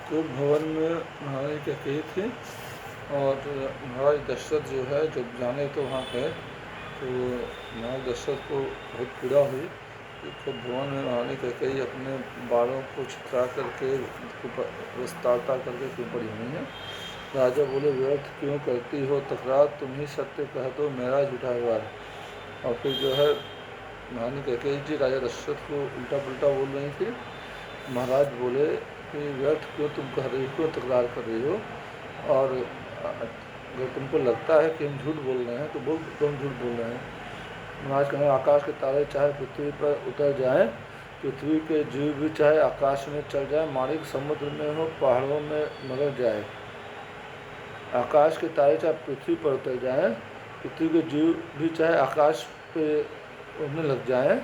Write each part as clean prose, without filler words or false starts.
को भवन में महारानी कैकेयी थी और महाराज दशरथ जो है जब जाने तो वहाँ गए तो महाराज दशरथ को बहुत पीड़ा हुई कि खुद भवन में महारानी कैकेयी अपने बालों को छितरा करके विस्तारता करके क्यों पड़ी हुई है। राजा बोले, व्यर्थ क्यों करती हो तकरार, तुम ही सत्य कह दो मेरा झूठा व्यवहार। और फिर जो है महारानी कैकेयी जी राजा दशरथ को उल्टा पुल्टा बोल रही थी। महाराज बोले कि व्यर्थ क्यों तुम कह रही हो, क्यों तकरार कर रही हो, और अगर तुमको लगता है कि हम झूठ बोल रहे हैं तो बोल, तुम झूठ बोल रहे हैं। महाराज कहें, आकाश के तारे चाहे पृथ्वी पर उतर जाएं, पृथ्वी के जीव भी चाहे आकाश में चल जाए, माणिक समुद्र में हो पहाड़ों में मगर जाए। आकाश के तारे चाहे पृथ्वी पर उतर जाएं, पृथ्वी के जीव भी चाहे आकाश पे उड़ने लग जाएं,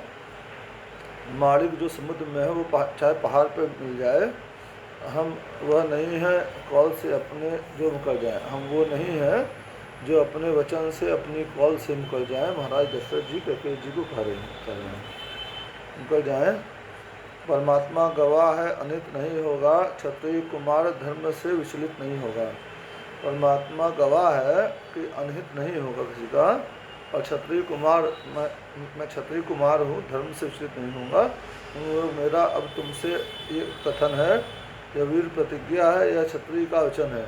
माणिक जो समुद्र में है वो चाहे पहाड़ पे मिल जाए, हम वह नहीं है कौल से अपने जो मुकर जाए, हम वो नहीं है जो अपने वचन से अपनी कौल से मुकर जाए। महाराज दशरथ जी कैकेयी जी को कह रहे हैं मुकर जाए। परमात्मा गवाह है अनित नहीं होगा, क्षत्रिय कुमार धर्म से विचलित नहीं होगा। परमात्मा गवाह है कि अनहित नहीं होगा किसी का, और क्षत्रिय कुमार मैं क्षत्रिय कुमार हूँ, धर्म से विचलित नहीं होगा। मेरा अब तुमसे ये कथन है, यह वीर प्रतिज्ञा है, यह क्षत्रिय का वचन है।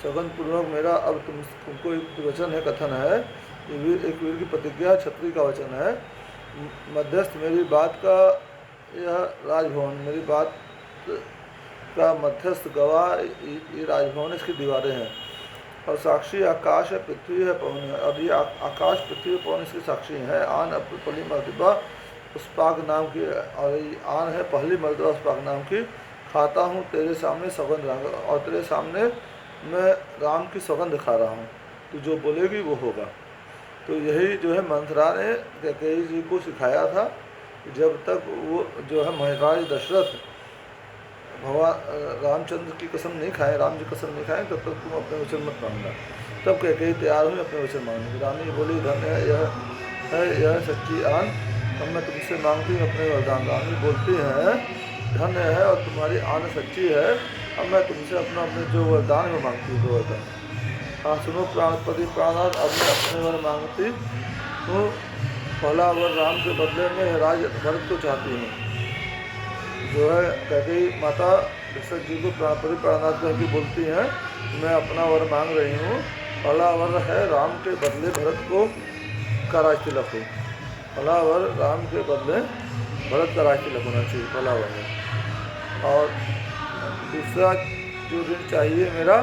सगन पूर्वक मेरा अब तुमको एक वचन है, कथन है, एक वीर की प्रतिज्ञा क्षत्रिय का वचन है। मध्यस्थ मेरी बात का यह राजभवन, मेरी बात का मध्यस्थ गवाह ये राजभवन, इसकी दीवारें हैं, और साक्षी आकाश है, पृथ्वी है, पवन है। और ये आकाश पृथ्वी पवन इसके साक्षी हैं। आन पहली मर्तबा पुष्पाक नाम की, और आन है पहली मर्तबा पुष्पाक नाम की, खाता हूँ तेरे सामने सौगंध रहा, और तेरे सामने मैं राम की सौगंध दिखा रहा हूँ, तो जो बोलेगी वो होगा। तो यही जो है मंथरा ने कैकेयी जी को सिखाया था, जब तक वो जो है महाराज दशरथ भगवान रामचंद्र की कसम नहीं खाए, राम जी कसम नहीं खाए, तब तक तुम अपने वचन मत मांगना। तब कैकेयी तैयार हुई अपने वचन मांगने। रानी बोली, धन्य है यह सच्ची आन, अब मैं तुमसे मांगती हूँ अपने वरदान। रानी बोलती हैं, धन्य है और तुम्हारी आन सच्ची है, अब मैं तुमसे अपने जो वरदान है वो मांगती हूँ, दो वरदान। हाँ सुनो प्राणपति प्राणनाथ, अब मैं अपने वर मांगती हूँ। पहला वर राम के बदले में राज भरत को चाहती हूँ। जो है कैकेयी माता दशरथ जी को प्राणपति प्राणनाथ कह के बोलती हैं, मैं अपना वर मांग रही हूँ। पहला वर है राम के बदले भरत को का राज तिलक हो। पहला वर राम के बदले भरत का राज तिलक होना चाहिए, पहला वर है। और दूसरा जो ऋण चाहिए मेरा,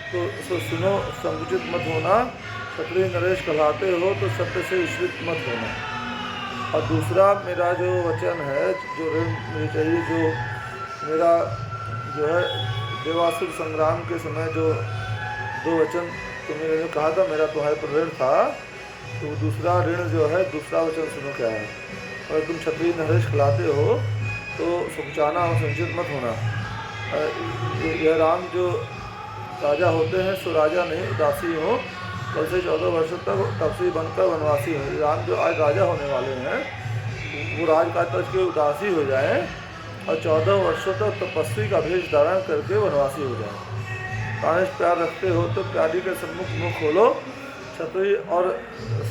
तो सुनो संकुचित मत होना, क्षत्रिय नरेश कहलाते हो तो सत्य से विचलित मत होना। और दूसरा मेरा जो वचन है, जो ऋण मुझे चाहिए, जो मेरा जो है देवासुर संग्राम के समय जो दो वचन तुमने जो कहा था मेरा तुम्हारे पर ऋण था, तो दूसरा ऋण जो है, दूसरा वचन सुनो क्या है। और तुम क्षत्रिय नरेश कहलाते हो तो सुखचाना हो, संचित मत होना। यह राम जो राजा होते हैं सो राजा नहीं उदासी हो, कल से 14 वर्षों तक तपस्वी बनकर वनवासी हो। राम जो आज राजा होने वाले हैं वो राजकाज तक के उदासी हो जाए और 14 वर्षों तक तपस्वी का भेष धारण करके वनवासी हो जाए। प्राणेश प्यार रखते हो तो प्यारी के सम्मुख मुख खोलो, क्षत्रिय और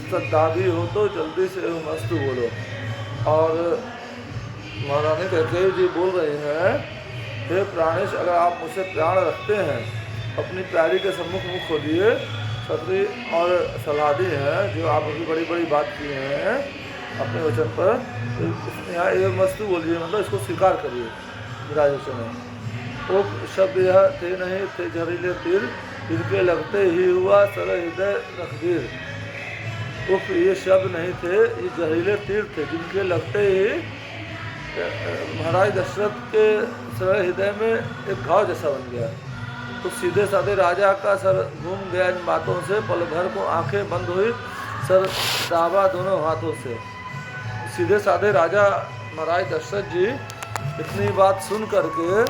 श्रद्धावी हो तो जल्दी से मस्तु बोलो। और महारानी कैकेयी जी बोल रही हैं, हे प्राणेश, अगर आप मुझसे प्राण रखते हैं, अपनी प्यारी के सम्मुख मुख खोलिए। क्षत्रिय और सलाहदी हैं जो आप अभी बड़ी बड़ी बात किए हैं अपने वचन पर, तो यहाँ एक मस्तु बोलिए, मतलब इसको स्वीकार करिए। विराज वचन है। वो शब्द यह थे नहीं थे जहरीले तीर, जिनके लगते ही हुआ सरल हृदय रखबीर। उफ ये शब्द नहीं थे, ये जहरीले तीर थे, जिनके लगते ही महाराज दशरथ के सरल हृदय में एक घाव जैसा बन गया। तो सीधे साधे राजा का सर घूम गया इन बातों से, पल भर को आंखें बंद हुई, सर दाबा दोनों हाथों से। सीधे साधे राजा महाराज दशरथ जी इतनी बात सुन करके